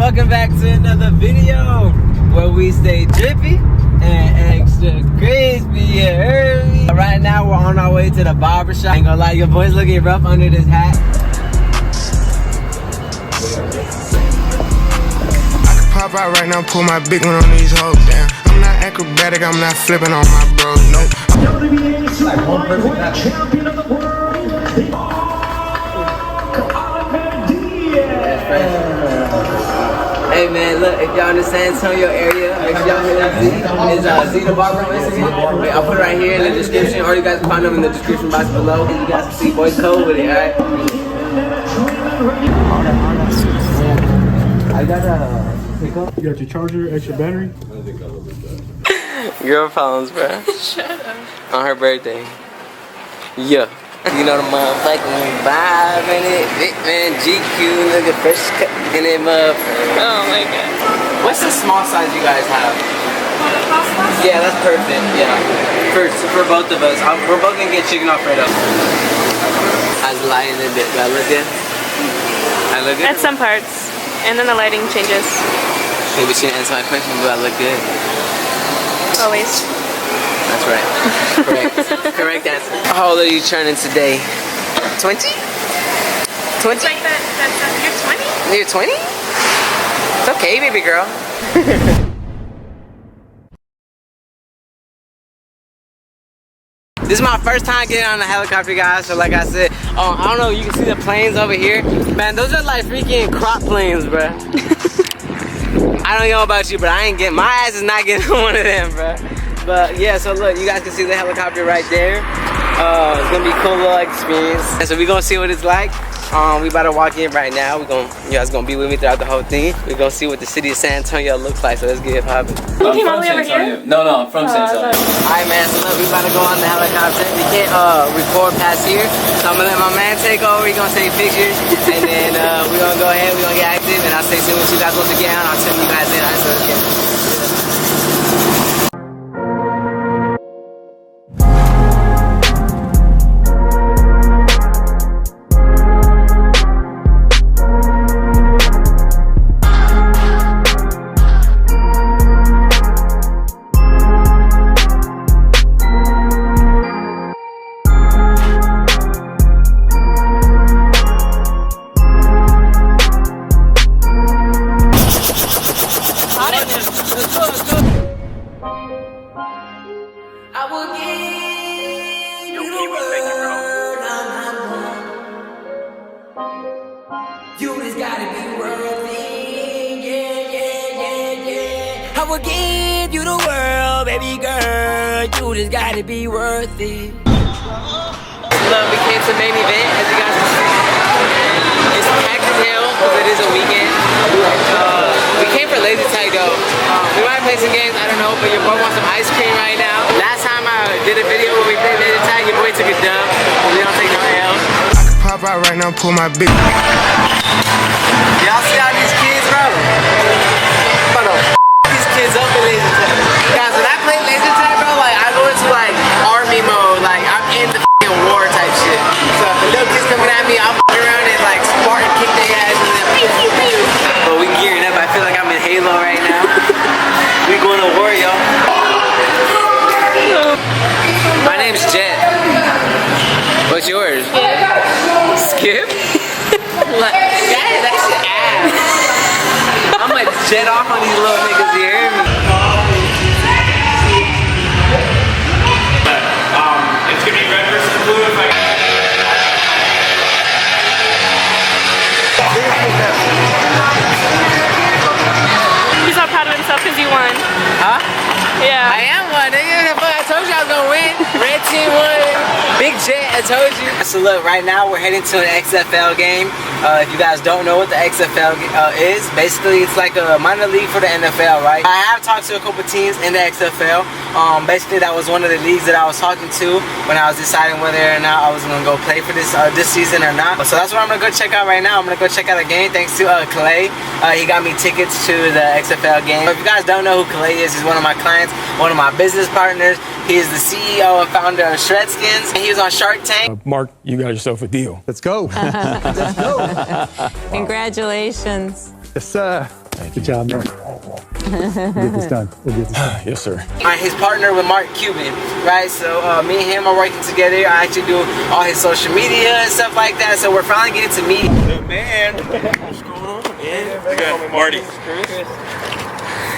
welcome back to another video where we stay drippy and extra crispy and early. Right now we're on our way to the barbershop. Ain't gonna lie, your boy's looking rough under this hat. I could pop out right now, pull my big one on these hoes down. I'm not acrobatic, I'm not flipping on my bros, nope. Champion of the world. Hey man, look, if y'all in the San Antonio area, make sure y'all hit up Z. It's Z the Barber on Instagram. Wait, I'll put it right here in the description, or you guys can find them in the description box below. And you guys can see boy code with it, alright? I got a pickup. You got your charger, extra battery? Girl problems, bro. Shut up. On her birthday. Yeah. You know the motherfucking vibe in it. Big man, GQ, nigga, fresh cut in it, motherfucker. Oh my god. What's the small size you guys have? Yeah, that's perfect. Yeah. For both of us. We're both gonna get chicken Alfredo. I was lying a bit. Do I look good? I look good? At some parts. And then the lighting changes. Maybe she didn't answer my question. Do I look good? Always. That's right. Correct. Correct answer. How old are you turning today? 20? 20? It's like that, you're 20? You're 20? It's okay, baby girl. This is my first time getting on a helicopter, guys. So like I said, I don't know, you can see the planes over here. Man, those are like freaking crop planes, bro. I don't know about you, but my ass is not getting on one of them, bro. But yeah, so look, you guys can see the helicopter right there. It's gonna be a cool little experience. And so we're gonna see what it's like. We about to walk in right now. You guys gonna be with me throughout the whole thing. We're gonna see what the city of San Antonio looks like. So let's get it poppin'. You came all the way over here? No, I'm from San Antonio. Alright man, so look, we about to go on the helicopter. We can't record past here. So I'm gonna let my man take over. He's gonna take pictures. And then we're gonna go ahead, we're gonna get active. And I'll say as soon as you guys want to get on, I'll send you guys in. Alright, so let's get it. I will give you the world, baby girl. You just gotta be worth it. Look, we came to main event, as you guys can see. It's packed as hell because it is a weekend. We came for laser tag though. We might play some games, I don't know, but your boy wants some ice cream right now. Last time I did a video where we played laser tag, your boy took a dub. We don't take no L. I could pop out right now, pull my big. Y'all see how these kids, bro? These kids up in laser tag. Guys, when I play laser tag, bro, like I go into like army mode, like I'm in the war type shit. So if the little kids coming at me, I'll around and like Spartan kick their ass and then pew pew pew. But we gearing up. I feel like I'm in Halo right now. We going to war, y'all. My name's Jet. What's yours? Skip. Like, that's ass. I'm gonna jet off on these little niggas, you hear me? It's gonna be red versus blue if I. He's not proud of himself because you won. Huh? Yeah. I am one, nigga. I told you I was gonna win. Red team won. Big Jet, I told you. So look, right now we're heading to an XFL game. If you guys don't know what the XFL is, basically it's like a minor league for the NFL, right? I have talked to a couple teams in the XFL. Basically that was one of the leagues that I was talking to when I was deciding whether or not I was gonna go play for this season or not. So that's what I'm gonna go check out right now. I'm gonna go check out a game thanks to Kalaii. He got me tickets to the XFL game. If you guys don't know who Kalaii is, he's one of my clients, one of my business partners. He is the CEO and founder of Shredskins. He was on Shark Tank. Mark, you got yourself a deal. Let's go. Congratulations. It's Good job, man. We'll get this done. We'll get this done. Yes, sir. All right, his partner with Mark Cuban, right? So me and him are working together. I actually do all his social media and stuff like that. So we're finally getting to meet. Good man. What's going on? Good. Marty.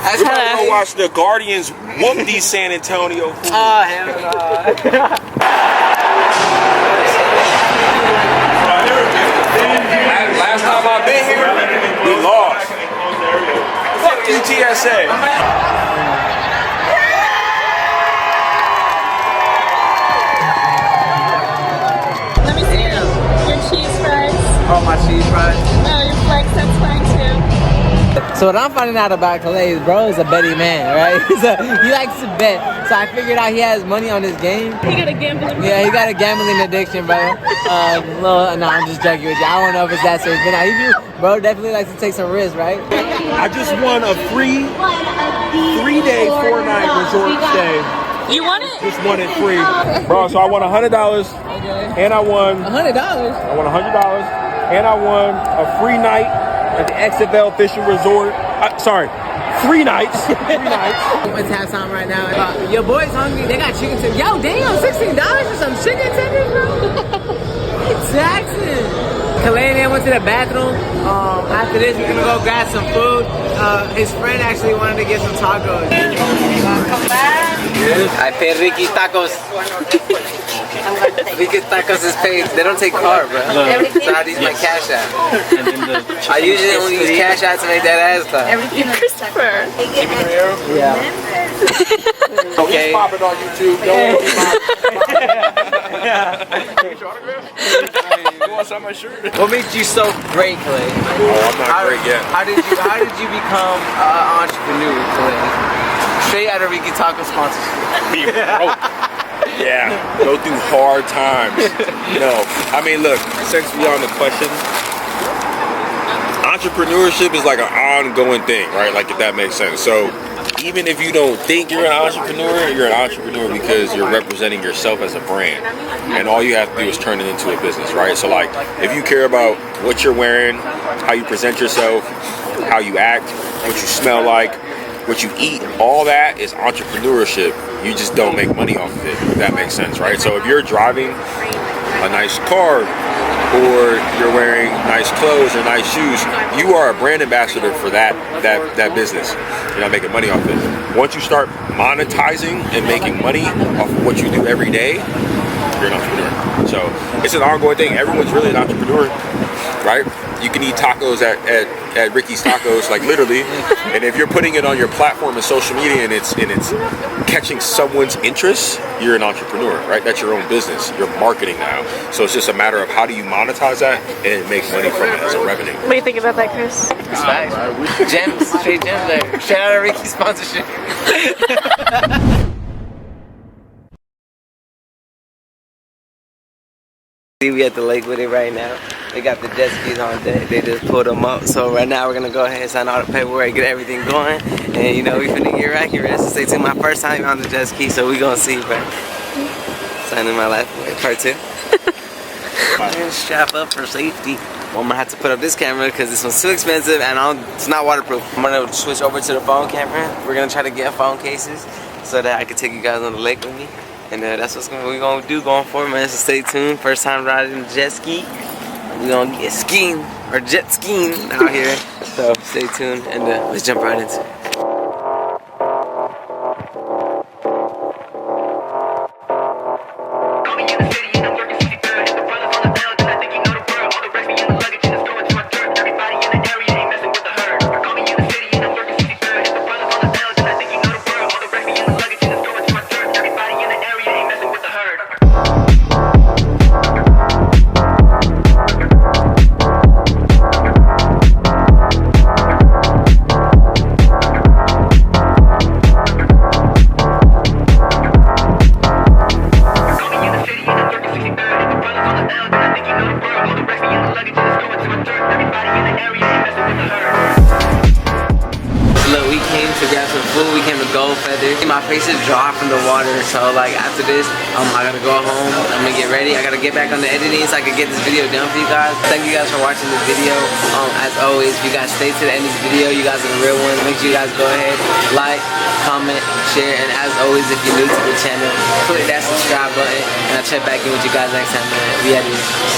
That's We're about to go watch the Guardians whoop these San Antonio fools. Oh, hell no. Last time I've been here, we lost. Fuck UTSA. Let me see your cheese fries. Oh, my cheese fries. No, your flex, that's fine too. So what I'm finding out about Kalaii is bro is a betting man, right? He likes to bet. So I figured out he has money on his game. He got a gambling. Yeah, he got a gambling addiction, bro. No, I'm just joking with you. I don't know if it's that serious, but now he do, bro definitely likes to take some risks, right? I just won a free 3-day, 4-night resort stay. You want it? Just won it free. Bro, so I won $100 and I won $100? I won $100 and I won a free night at the XFL Fishing Resort. 3 nights. 3 nights. It's halftime right now. Your boy's hungry. They got chicken tenders. Yo, damn, $16 for some chicken tenders, bro. It's taxing. Kalaii and I went to the bathroom. After this, we're gonna go grab some food. His friend actually wanted to get some tacos. Come back. I paid Ricky Tacos. Ricky Tacos is paid. They don't take card, bro. So I use my Cash App. I usually only use Cash App to make that ass clap. Christopher. Yeah. Okay. Pop it on YouTube. Don't You want some of my shirt? What makes you so great, Kalaii? Oh, I'm not great yet. How did you become an entrepreneur, Kalaii? Straight out of Ricky Taco sponsorship. Be broke. Yeah, go through hard times. No, I mean, look, since we on the question, entrepreneurship is like an ongoing thing, right? Like, if that makes sense. So even if you don't think you're an entrepreneur because you're representing yourself as a brand, and all you have to do is turn it into a business, right? So like, if you care about what you're wearing, how you present yourself, how you act, what you smell like, what you eat, all that is entrepreneurship. You just don't make money off of it, if that makes sense, right? So if you're driving a nice car, or you're wearing nice clothes or nice shoes, you are a brand ambassador for that business. You're not making money off it. Once you start monetizing and making money off of what you do every day, you're an entrepreneur. So it's an ongoing thing. Everyone's really an entrepreneur, right? You can eat tacos at Ricky's Tacos, like literally, and if you're putting it on your platform and social media and it's catching someone's interest, you're an entrepreneur, right? That's your own business. You're marketing now. So it's just a matter of how do you monetize that and make money from it as a revenue. What do you think about that, Chris? It's facts. Gems, straight gems there. Shout out to Ricky's sponsorship. We at the lake with it right now. They got the jet skis on deck. They just pulled them up. So right now we're gonna go ahead and sign all the paperwork, get everything going, and you know we finna get right here. So stay tuned. My first time on the jet ski, so we gonna see, bro. Signing my life away, part 2. And strap up for safety. Well, I'm gonna have to put up this camera because this one's too expensive and it's not waterproof. I'm gonna switch over to the phone camera. We're gonna try to get phone cases so that I can take you guys on the lake with me. And that's what we're gonna do going forward, man. So stay tuned. First time riding the jet ski. We're gonna get skiing or jet skiing out here. So stay tuned and let's jump right into it. look, we came to grab some food. We came to Gold Feather. My face is dry from the water, so like after this, I gotta go home. I'm gonna get ready. I gotta get back on the editing so I can get this video done for you guys. Thank you guys for watching this video. As always, if you guys stay to the end of this video, you guys are the real ones. Make sure you guys go ahead, like, comment, share, and as always, if you're new to the channel, click that subscribe button, and I'll check back in with you guys next time, man. We out here.